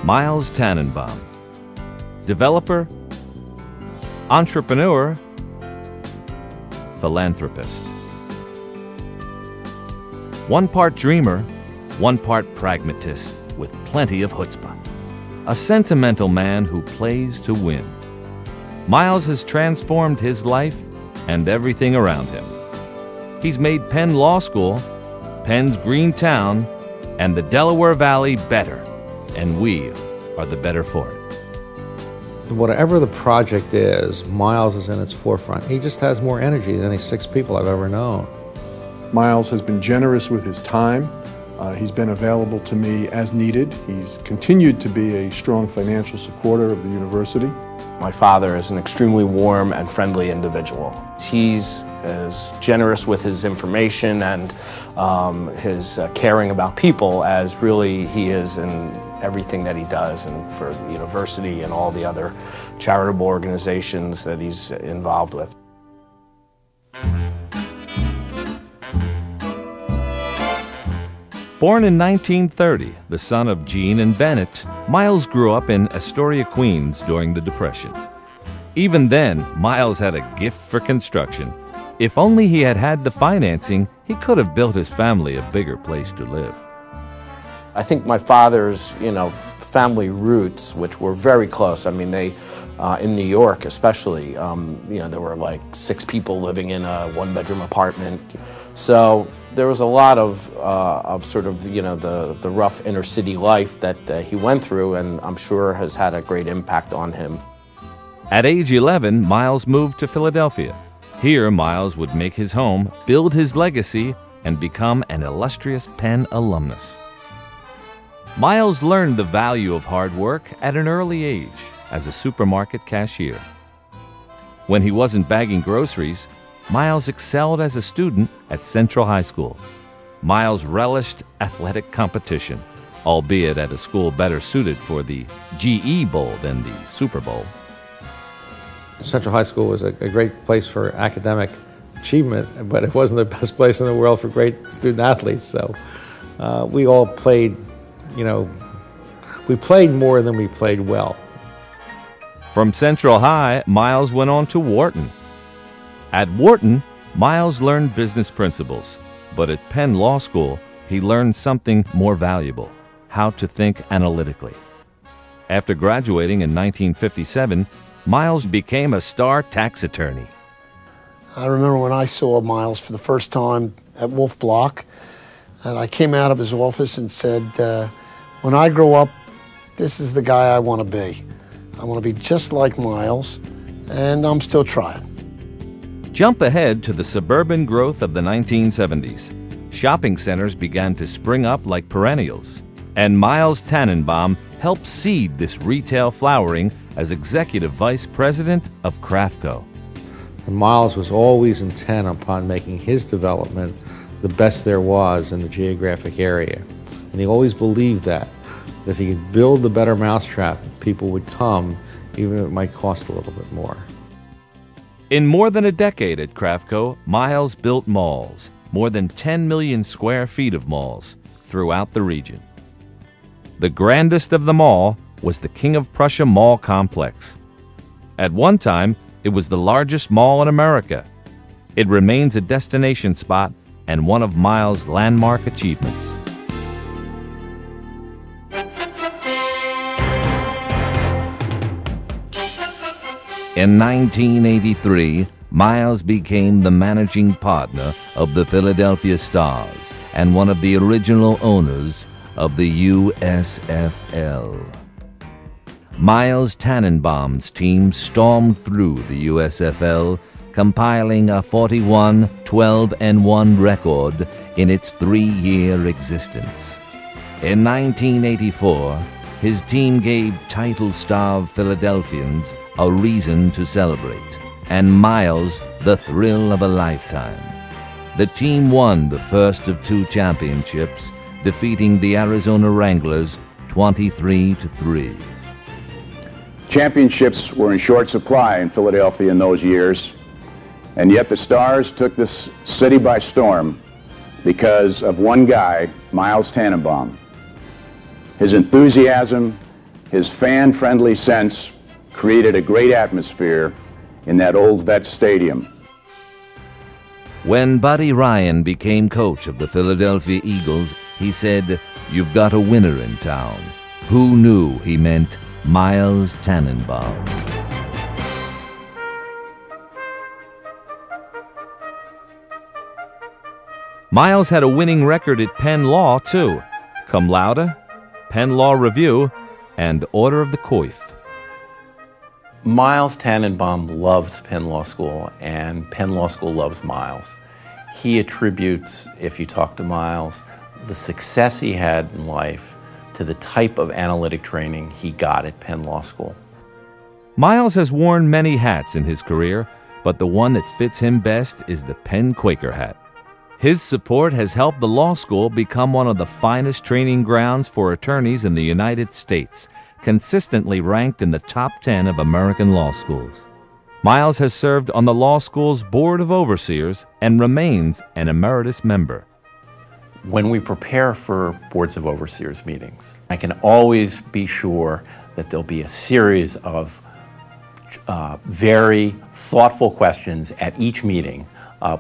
Myles Tanenbaum. Developer, entrepreneur, philanthropist. One part dreamer, one part pragmatist with plenty of chutzpah. A sentimental man who plays to win. Myles has transformed his life and everything around him. He's made Penn Law School, Penn's green town, and the Delaware Valley better, and we are the better for it. Whatever the project is, Myles is in its forefront. He just has more energy than any 6 people I've ever known. Myles has been generous with his time. He's been available to me as needed. He's continued to be a strong financial supporter of the university. My father is an extremely warm and friendly individual. He's as generous with his information and his caring about people as really he is in everything that he does, and for the university and all the other charitable organizations that he's involved with. Born in 1930, the son of Gene and Bennett, Myles grew up in Astoria, Queens during the Depression. Even then, Myles had a gift for construction. If only he had had the financing, he could have built his family a bigger place to live. I think my father's, family roots, which were very close. I mean, they, in New York especially, there were like 6 people living in a 1-bedroom apartment. So there was a lot of sort of, the rough inner city life that he went through, and I'm sure has had a great impact on him. At age 11, Myles moved to Philadelphia. Here, Myles would make his home, build his legacy, and become an illustrious Penn alumnus. Myles learned the value of hard work at an early age as a supermarket cashier. When he wasn't bagging groceries, Myles excelled as a student at Central High School. Myles relished athletic competition, albeit at a school better suited for the GE Bowl than the Super Bowl. Central High School was a great place for academic achievement, but it wasn't the best place in the world for great student athletes. So we all played, we played more than we played well. From Central High, Myles went on to Wharton. At Wharton, Myles learned business principles, but at Penn Law School, he learned something more valuable: how to think analytically. After graduating in 1957, Myles became a star tax attorney. I remember when I saw Myles for the first time at Wolf Block, and I came out of his office and said, when I grow up, this is the guy I want to be. I want to be just like Myles, and I'm still trying. Jump ahead to the suburban growth of the 1970s. Shopping centers began to spring up like perennials, and Myles Tanenbaum helped seed this retail flowering as executive vice president of Craftco. And Myles was always intent upon making his development the best there was in the geographic area. And he always believed that if he could build the better mousetrap, people would come, even if it might cost a little bit more. In more than a decade at Craftco, Myles built malls, more than 10 million square feet of malls, throughout the region. The grandest of them all was the King of Prussia Mall Complex. At one time, it was the largest mall in America. It remains a destination spot and one of Myles' landmark achievements. In 1983, Myles became the managing partner of the Philadelphia Stars and one of the original owners of the USFL. Myles Tanenbaum's team stormed through the USFL, compiling a 41-12-1 record in its 3-year existence. In 1984, his team gave title-starved Philadelphians a reason to celebrate, and Myles the thrill of a lifetime. The team won the first of 2 championships, defeating the Arizona Wranglers 23-3. Championships were in short supply in Philadelphia in those years, and yet the Stars took this city by storm because of one guy, Myles Tanenbaum. His enthusiasm, His fan-friendly sense created a great atmosphere in that old vet stadium. When Buddy Ryan became coach of the Philadelphia Eagles, he said, "You've got a winner in town." Who knew he meant Myles Tanenbaum? Myles had a winning record at Penn Law, too. Cum laude, Penn Law Review, and Order of the Coif. Myles Tanenbaum loves Penn Law School, and Penn Law School loves Myles. He attributes, if you talk to Myles, the success he had in life to the type of analytic training he got at Penn Law School. Myles has worn many hats in his career, but the one that fits him best is the Penn Quaker hat. His support has helped the law school become one of the finest training grounds for attorneys in the United States, consistently ranked in the top 10 of American law schools. Myles has served on the law school's Board of Overseers and remains an emeritus member. When we prepare for Boards of Overseers meetings, I can always be sure that there'll be a series of very thoughtful questions at each meeting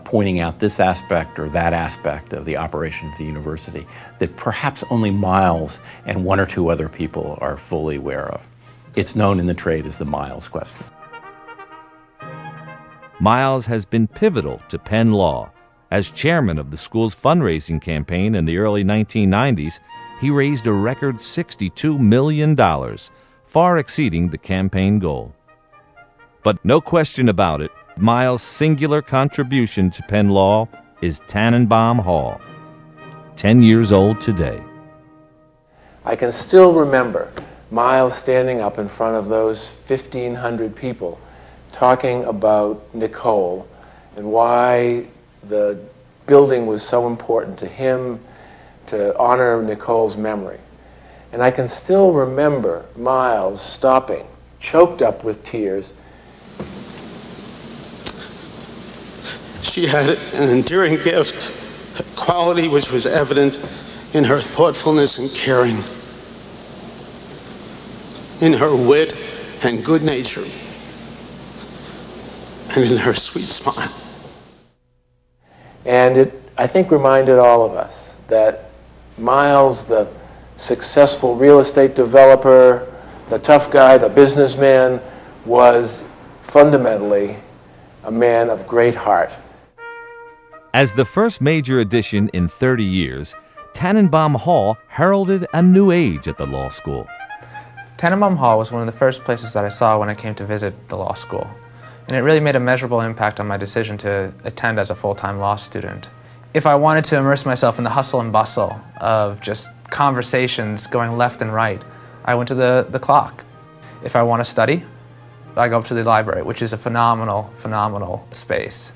pointing out this aspect or that aspect of the operation of the university that perhaps only Myles and one or two other people are fully aware of. It's known in the trade as the Myles question. Myles has been pivotal to Penn Law. As chairman of the school's fundraising campaign in the early 1990s, he raised a record $62 million, far exceeding the campaign goal. But no question about it, Myles' singular contribution to Penn Law is Tanenbaum Hall, 10 years old today. I can still remember Myles standing up in front of those 1,500 people talking about Nicole and why the building was so important to him to honor Nicole's memory. And I can still remember Myles stopping, choked up with tears. She had an endearing gift, a quality which was evident in her thoughtfulness and caring, in her wit and good nature, and in her sweet smile. And it, I think, reminded all of us that Myles, the successful real estate developer, the tough guy, the businessman, was fundamentally a man of great heart. As the first major addition in 30 years, Tanenbaum Hall heralded a new age at the law school. Tanenbaum Hall was one of the first places that I saw when I came to visit the law school, and it really made a measurable impact on my decision to attend as a full-time law student. If I wanted to immerse myself in the hustle and bustle of just conversations going left and right, I went to the clock. If I want to study, I go up to the library, which is a phenomenal, phenomenal space.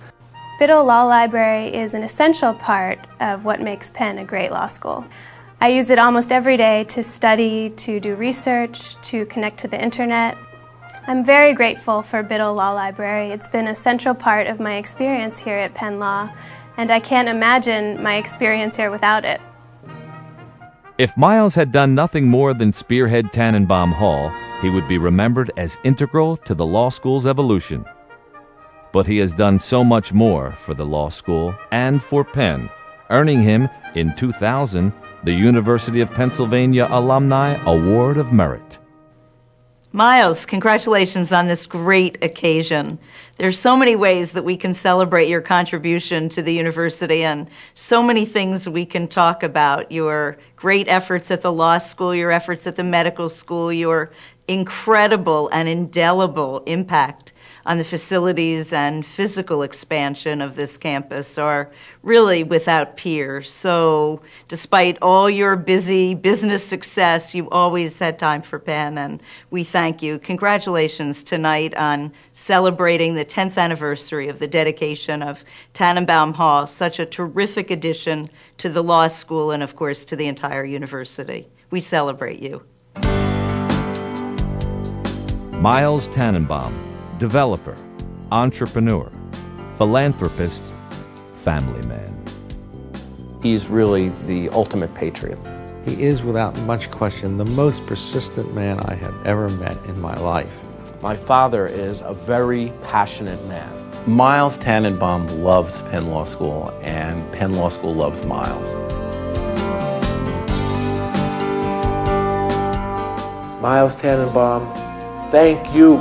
Biddle Law Library is an essential part of what makes Penn a great law school. I use it almost every day to study, to do research, to connect to the internet. I'm very grateful for Biddle Law Library. It's been a central part of my experience here at Penn Law, and I can't imagine my experience here without it. If Myles had done nothing more than spearhead Tanenbaum Hall, he would be remembered as integral to the law school's evolution. But he has done so much more for the law school and for Penn, earning him, in 2000, the University of Pennsylvania Alumni Award of Merit. Myles, congratulations on this great occasion. There's so many ways that we can celebrate your contribution to the university and so many things we can talk about. Your great efforts at the law school, your efforts at the medical school, your incredible and indelible impact on the facilities and physical expansion of this campus are really without peer. So despite all your busy business success, you always had time for Penn, and we thank you. Congratulations tonight on celebrating the 10th anniversary of the dedication of Tanenbaum Hall, such a terrific addition to the law school and, of course, to the entire university. We celebrate you. Myles Tanenbaum, developer, entrepreneur, philanthropist, family man. He's really the ultimate patriot. He is, without much question, the most persistent man I have ever met in my life. My father is a very passionate man. Myles Tanenbaum loves Penn Law School, and Penn Law School loves Myles. Myles Tanenbaum, thank you.